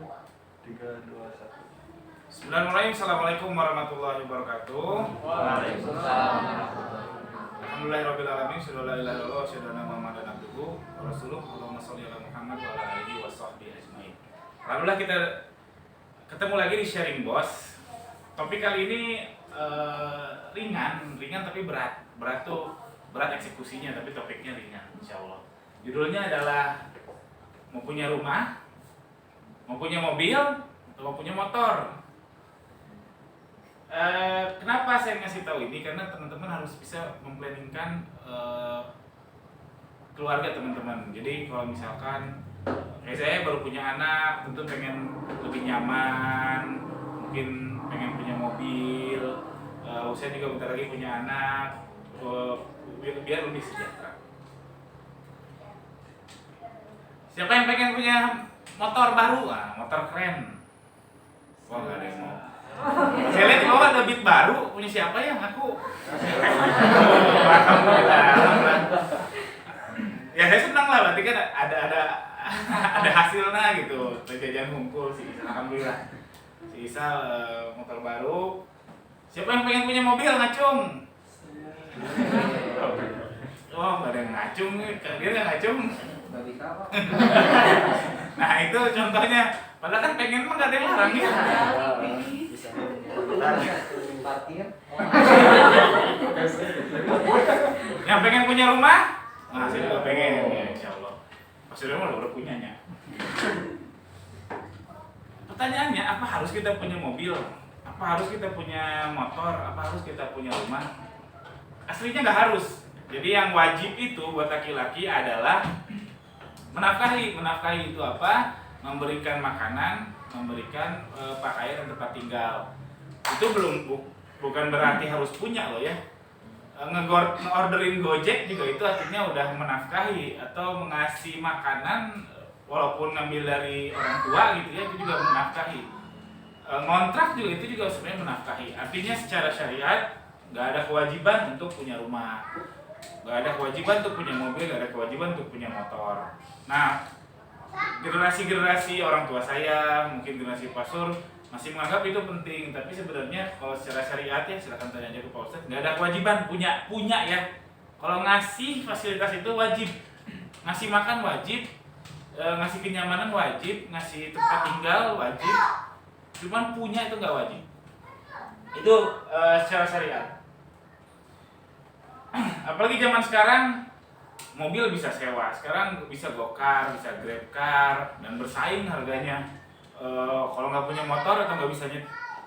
3, 2, 1. Bismillahirrahmanirrahim. Assalamualaikum warahmatullahi wabarakatuh. Waalaikumsalam. Alhamdulillahirabbil alamin. Syada la ilaha illallah, syada anna Muhammadan abduhu wa rasuluh. Allahumma shalli ala Muhammad wa ala alihi washabbihi ajmain. Alhamdulillah kita ketemu lagi di Sharing Boss. Topik kali ini ringan tapi berat. Berat eksekusinya, tapi topiknya ringan insyaallah. Judulnya adalah mau punya rumah, mau punya mobil, atau mau punya motor. Kenapa saya ngasih tahu ini? Karena teman-teman harus bisa memplanningkan keluarga teman-teman. Jadi kalau misalkan kayak saya baru punya anak, tentu pengen lebih nyaman, mungkin pengen punya mobil. Saya juga bentar lagi punya anak, biar lebih sejahtera. Siapa yang pengen punya motor baru? Motor keren. Wah, nggak ada yang mau. Saya lihat di bawah ada Beat baru, punya siapa yang aku? Alhamdulillah. Ya saya senang lah, berarti kan ada hasilnya gitu. Jajan ngumpul sih, alhamdulillah. Si Isa motor baru. Siapa yang pengen punya mobil ngacung? Oh, nggak ada yang ngacung nih, dia nggak ngacung. Nah itu contohnya, padahal kan pengen mah nggak ada yang larang ya. Parkir. Yang pengen punya rumah? Nah, saya juga pengen ya, insyaallah. Pasti rumah udah punyanya. Pertanyaannya, apa harus kita punya mobil? Apa harus kita punya motor? Apa harus kita punya rumah? Aslinya nggak harus. Jadi yang wajib itu buat laki-laki adalah menafkahi. Menafkahi itu apa? Memberikan makanan, memberikan pakaian dan tempat tinggal. Itu bukan berarti harus punya loh ya. Nge-orderin Gojek juga itu artinya udah menafkahi, atau mengasih makanan walaupun ngambil dari orang tua gitu ya, itu juga menafkahi. Ngontrak juga itu juga sebenarnya menafkahi. Artinya secara syariat nggak ada kewajiban untuk punya rumah, nggak ada kewajiban untuk punya mobil, nggak ada kewajiban untuk punya motor. Nah, generasi orang tua saya, mungkin generasi Pak Sur masih menganggap itu penting, tapi sebenarnya kalau secara syariat ya silakan tanya aja ke Pak Ustadz, nggak ada kewajiban punya ya. Kalau ngasih fasilitas itu wajib, ngasih makan wajib, ngasih kenyamanan wajib, ngasih tempat tinggal wajib, cuman punya itu nggak wajib. Itu secara syariat. Apalagi zaman sekarang mobil bisa sewa, sekarang bisa gokar, bisa grabcar, dan bersaing harganya. Kalau nggak punya motor atau nggak bisa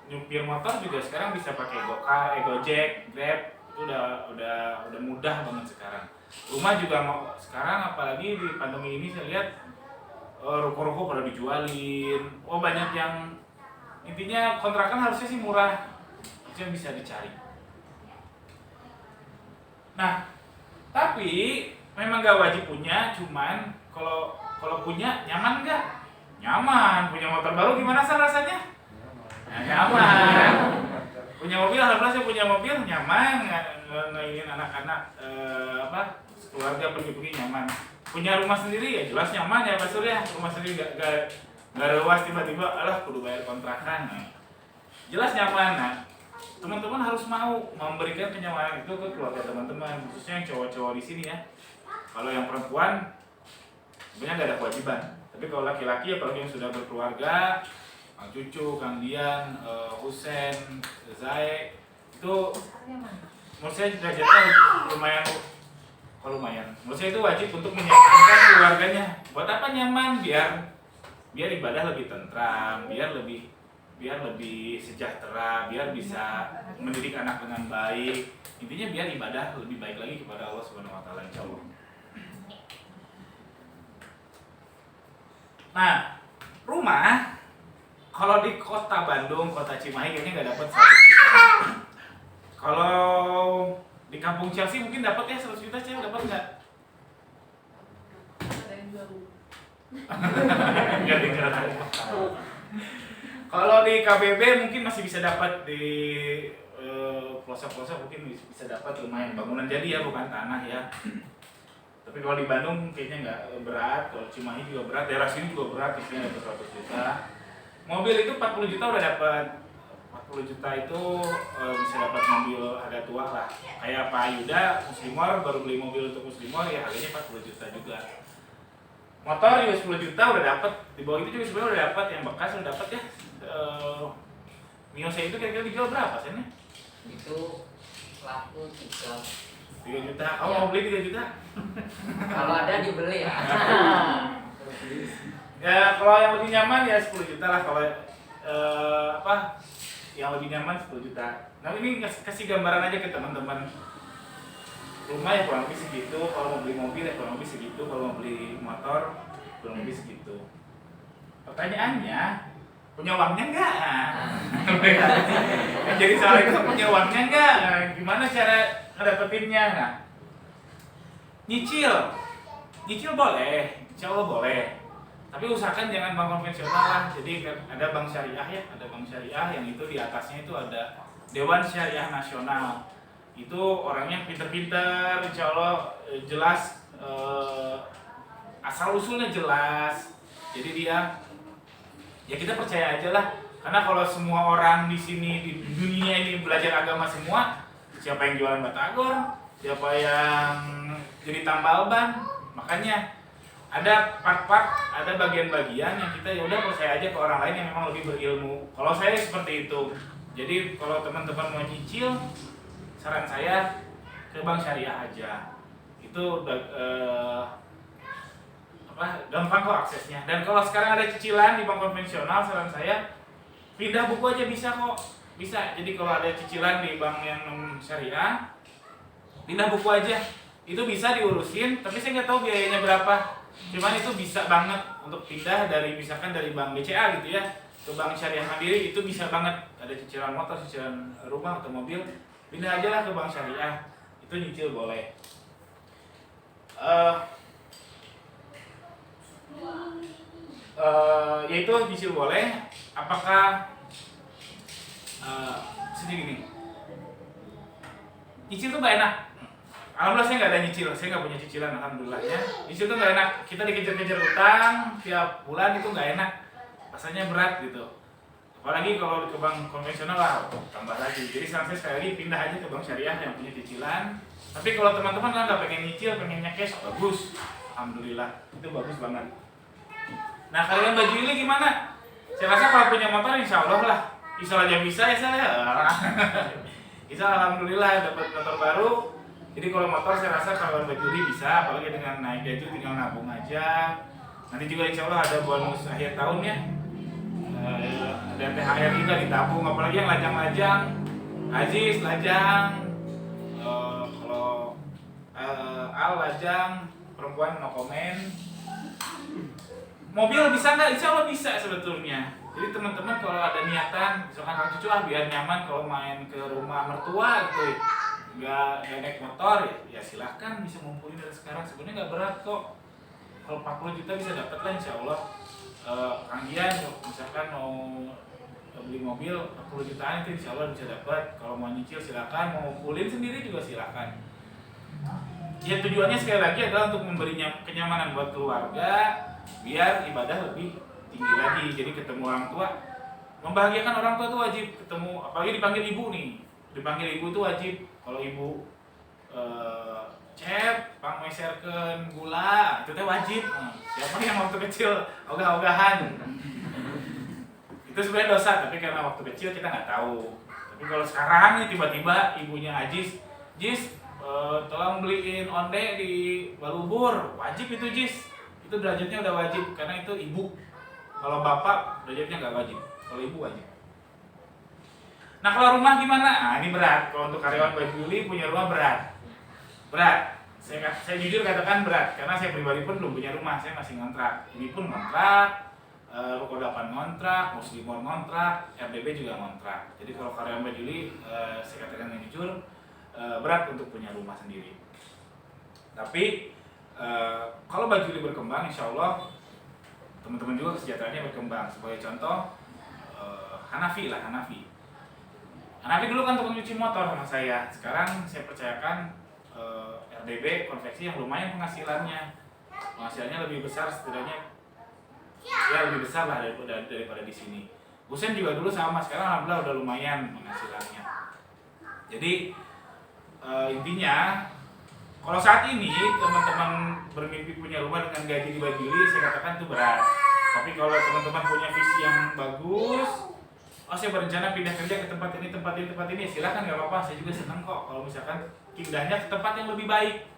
nyupir motor juga sekarang bisa pakai gokar, Gojek, Grab, itu udah mudah banget sekarang. Rumah juga sekarang apalagi di pandemi ini saya lihat ruko-ruko pada dijualin. Banyak yang intinya kontrakan harusnya sih murah, harusnya bisa dicari. Nah, tapi memang gak wajib punya, cuman kalau punya nyaman nggak? Nyaman. Punya motor baru gimana sih rasanya? Nyaman. Punya mobil, alhamdulillah saya punya mobil nyaman. Ingin anak-anak keluarga pergi-pergi nyaman. Punya rumah sendiri ya jelas nyaman ya Pak Surya. Rumah sendiri gak luas tiba-tiba kudu bayar kontrakan. Jelas nyaman. Nah, teman-teman harus mau memberikan kenyamanan itu ke keluarga teman-teman, khususnya yang cowok-cowok di sini ya. Kalau yang perempuan sebenarnya nggak ada kewajiban, tapi kalau laki-laki apalagi yang sudah berkeluarga, Kang Cucu, Kang Dian, Husen, Zaek, itu menurut saya derajatnya lumayan. Menurut saya itu wajib untuk menyampaikan keluarganya. Buat apa nyaman? Biar ibadah lebih tentram, biar lebih sejahtera, biar bisa mendidik anak dengan baik. Intinya biar ibadah lebih baik lagi kepada Allah Subhanahu wa taala insyaallah. Nah, rumah kalau di kota Bandung, kota Cimahi kayaknya nggak dapat 100 juta. Kalau di kampung Chelsea mungkin dapat ya 100 juta, saya dapat nggak? Ada yang baru. Nggak dijalan. Kalau di KBB mungkin masih bisa dapat, di pelosok-pelosok mungkin bisa dapat lumayan, bangunan jadi ya, bukan tanah ya. Tapi kalau di Bandung kayaknya nggak berat, kalau Cimahi juga berat, daerah sini juga berat, isinya ada 100 juta. Mobil itu 40 juta udah dapat. 40 juta itu bisa dapat mobil agak tua lah. Kayak Pak Yuda Muslimor baru beli mobil untuk Muslimor ya harganya 40 juta juga. Motor juga 10 juta udah dapat. Di bawah itu juga sebenarnya udah dapat, yang bekas udah dapat ya. Mio saya itu kira-kira dijual berapa sih nih? Itu laku 3 juta. Kamu mau beli 3 juta? kalau ada dibeli ya. Ya kalau yang lebih nyaman ya 10 juta lah. Kalau yang lebih nyaman 10 juta. Nah ini kasih gambaran aja ke teman-teman. Rumah ya kurang lebih segitu, kalau mau beli mobil ya kurang lebih segitu, kalau mau beli motor kurang lebih segitu. Pertanyaannya, punya uangnya enggak? Jadi soal itu punya uangnya enggak? Gimana cara ngedapetinnya? Nah, nyicil boleh, insya Allah boleh. Tapi usahakan jangan bank konvensional lah. Jadi ada bank syariah ya, ada bank syariah yang itu di atasnya itu ada Dewan Syariah Nasional. Itu orangnya pinter-pinter, insya Allah jelas, asal usulnya jelas. Jadi dia, ya kita percaya aja lah. Karena kalau semua orang di sini di dunia ini belajar agama semua, siapa yang jualan batagor, siapa yang jadi tambal ban, makanya ada part-part, ada bagian-bagian yang kita ya udah percaya aja ke orang lain yang memang lebih berilmu. Kalau saya seperti itu. Jadi kalau teman-teman mau nyicil, saran saya ke bank syariah aja. Itu gampang kok aksesnya. Dan kalau sekarang ada cicilan di bank konvensional, saran saya pindah buku aja bisa kok. Bisa. Jadi kalau ada cicilan di bank yang syariah, pindah buku aja. Itu bisa diurusin, tapi saya nggak tahu biayanya berapa. Cuman itu bisa banget untuk pindah dari misalkan dari bank BCA gitu ya ke bank syariah Mandiri, itu bisa banget. Ada cicilan motor, cicilan rumah atau mobil, pindah aja lah ke bank syariah. Itu nyicil boleh. Yaitu nyicil boleh. Apakah sedih gini? Nyicil tuh gak enak. Alhamdulillah saya nggak ada nyicil, saya nggak punya cicilan, alhamdulillahnya. Nyicil tuh nggak enak, kita dikejar-kejar utang tiap bulan, itu nggak enak, rasanya berat gitu. Apalagi kalau ke bank konvensional lah, tambah lagi. Jadi saran saya sekali lagi pindah aja ke bank syariah yang punya cicilan. Tapi kalau teman-teman kan nggak pengen nyicil, pengennya cash, bagus, alhamdulillah, itu bagus banget. Nah kalian baju ini gimana? Saya rasa kalau punya motor insya Allah lah, insya Allah aja bisa ya saya. Insya Allah, alhamdulillah dapat motor baru. Jadi kalau motor saya rasa kalau bajuri bisa, apalagi dengan naik gaji tinggal nabung aja. Nanti juga insya Allah ada bonus akhir tahun ya. Dan THR juga ditabung, apalagi yang lajang-lajang, Aziz lajang, kalau Al lajang, perempuan no komen. Mobil bisa nggak? Insya Allah bisa sebetulnya. Jadi teman-teman kalau ada niatan, misalkan kang cucu biar nyaman kalau main ke rumah mertua gitu, nggak naik motor ya silahkan, bisa ngumpulin dari sekarang. Sebenarnya nggak berat kok. Kalau 40 juta bisa dapat lah insya Allah. Kang Gian misalkan mau beli mobil 40 jutaan itu insya Allah bisa dapat. Kalau mau nyicil silakan, mau ngumpulin sendiri juga silakan. Ya tujuannya sekali lagi adalah untuk memberinya kenyamanan buat keluarga, biar ibadah lebih tinggi lagi. Jadi ketemu orang tua, membahagiakan orang tua itu wajib ketemu, apalagi dipanggil ibu nih. Dipanggil ibu itu wajib. Kalau ibu cep, pangmeserkeun gula, itu teh wajib. Siapa yang waktu kecil ogah-ogahan? Itu sebenarnya dosa, tapi karena waktu kecil kita nggak tahu. Tapi kalau sekarang nih tiba-tiba ibunya Ajis, Jis, tolong beliin onde di Balubur, wajib itu Jis. Itu derajatnya udah wajib, karena itu ibu. Kalau bapak derajatnya nggak wajib, kalau ibu wajib. Nah kalau rumah gimana? Nah ini berat. Kalau untuk karyawan Baju Yuli punya rumah berat. Berat. Saya jujur katakan berat, karena saya pribadi pun belum punya rumah, saya masih ngontrak. Ini pun ngontrak, Ruko 8 ngontrak, Muslimor ngontrak, RDB juga ngontrak. Jadi kalau karyawan Baju Yuli, saya katakan yang jujur, berat untuk punya rumah sendiri. Tapi kalau Baju Yuli berkembang, insya Allah teman-teman juga kesejahteraannya berkembang. Sebagai contoh, Hanafi lah, Hanafi. Hanafi dulu kan tukang cuci motor sama saya. Sekarang saya percayakan RDB konveksi yang lumayan penghasilannya. Penghasilannya lebih besar, setidaknya ya lebih besar lah daripada di sini. Husein juga dulu sama, sekarang alhamdulillah udah lumayan penghasilannya. Jadi intinya kalau saat ini teman-teman bermimpi punya rumah dengan gaji dibajuli, saya katakan itu berat. Tapi kalau teman-teman punya visi yang bagus, oh saya berencana pindah kerja ke tempat ini, silakan, nggak apa-apa. Saya juga senang kok kalau misalkan pindahnya ke tempat yang lebih baik.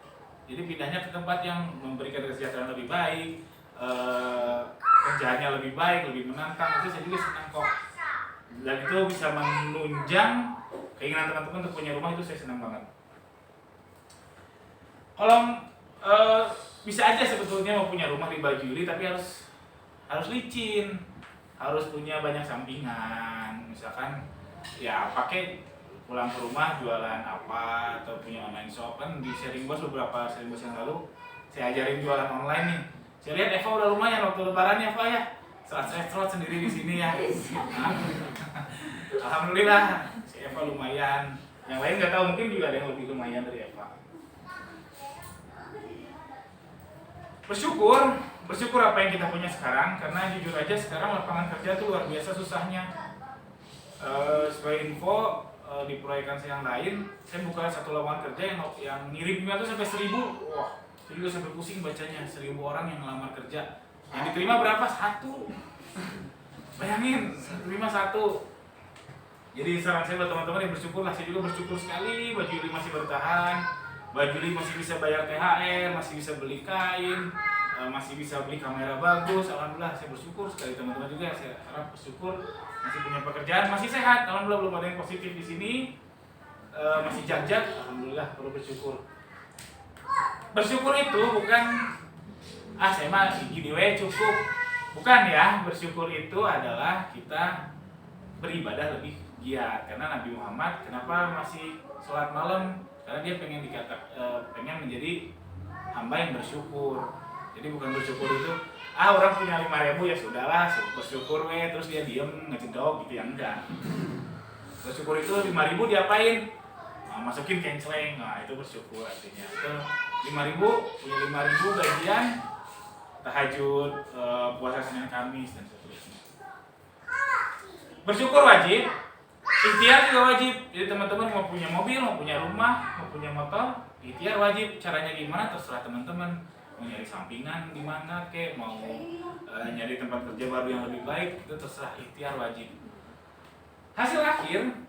Jadi pindahnya ke tempat yang memberikan kesejahteraan lebih baik, kerjaannya lebih baik, lebih menantang, itu saya juga senang kok. Dan itu bisa menunjang keinginan teman-teman untuk punya rumah, itu saya senang banget. Kalau bisa aja sebetulnya mau punya rumah di Bajuli, tapi harus licin, harus punya banyak sampingan. Misalkan ya pakai pulang ke rumah jualan apa, atau punya online shop. Kan di sharing bos beberapa sharing bos yang lalu saya ajarin jualan online nih. Saya lihat Eva udah lumayan waktu lebaran ya Pak ya, serat sendiri di sini ya. Alhamdulillah si Eva lumayan. Yang lain nggak tahu, mungkin juga ada yang lebih lumayan dari Eva. Bersyukur apa yang kita punya sekarang, karena jujur aja sekarang lapangan kerja tuh luar biasa susahnya. Sebagai info, di proyekan saya yang lain, saya buka satu lowongan kerja yang ngirimnya tuh sampai 1000. Wah, saya juga sampai pusing bacanya, 1000 orang yang ngelamar kerja. Yang diterima berapa? 1. Bayangin, terima 1. Jadi saran saya buat teman-teman yang bersyukur lah, saya juga bersyukur sekali Bajuli masih bertahan. Bajuli masih bisa bayar THR, masih bisa beli kain, masih bisa beli kamera bagus. Alhamdulillah saya bersyukur sekali. Teman-teman juga saya harap bersyukur masih punya pekerjaan, masih sehat. Alhamdulillah belum ada yang positif di sini, masih jajak. Alhamdulillah perlu bersyukur. Bersyukur itu bukan saya mah gini we cukup. Bukan ya, bersyukur itu adalah kita beribadah lebih giat. Karena Nabi Muhammad kenapa masih sholat malam? Karena dia pengen menjadi hamba yang bersyukur. Jadi bukan bersyukur itu orang punya 5.000 ya sudahlah bersyukur terus dia diem ngejedok gitu ya, enggak. Bersyukur itu 5.000 diapain? Masukin kenceleng, itu bersyukur artinya. Itu 5.000 punya 5.000 gajian tahajud, puasa Senin Kamis dan seterusnya. Bersyukur wajib, ikhtiar juga wajib. Jadi teman-teman mau punya mobil, mau punya rumah, mau punya motor, ikhtiar wajib. Caranya gimana terserah teman-teman. Mau nyari sampingan di mana kek, mau nyari tempat kerja baru yang lebih baik, itu terserah, ikhtiar wajib. Hasil akhir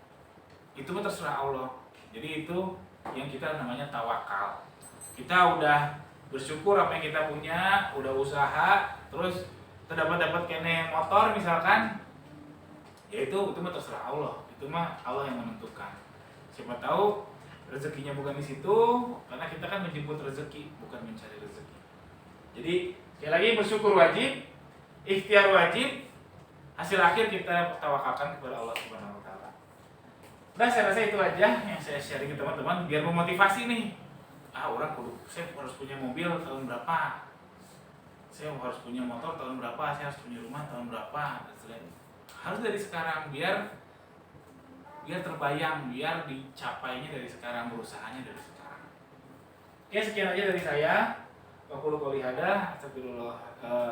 itu mah terserah Allah. Jadi itu yang kita namanya tawakal. Kita udah bersyukur apa yang kita punya, udah usaha, terus kita dapat kene motor misalkan, ya itu mah terserah Allah. Itu mah Allah yang menentukan. Siapa tahu rezekinya bukan di situ, karena kita kan menjemput rezeki, bukan mencari rezeki. Jadi sekali lagi bersyukur wajib, ikhtiar wajib, hasil akhir kita tawakalkan kepada Allah Subhanahu wa taala. Nah, saya rasa itu aja yang saya sharing ke teman-teman biar memotivasi nih. Saya harus punya mobil tahun berapa? Saya harus punya motor tahun berapa? Saya harus punya rumah tahun berapa? Harus dari sekarang biar terbayang, biar dicapainya dari sekarang, berusahanya dari sekarang. Oke, sekian aja dari saya. Aqulu qouli hadza, astagfirullah,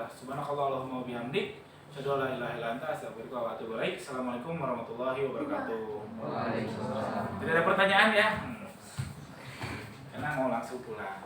subhanakallahumma wa bihamdik, asyhadu an la ilaha illa anta, astaghfiruka wa atubu ilaik. Assalamualaikum warahmatullahi wabarakatuh. Waalaikumsalam. Tidak ada pertanyaan ya? Karena mau langsung pulang.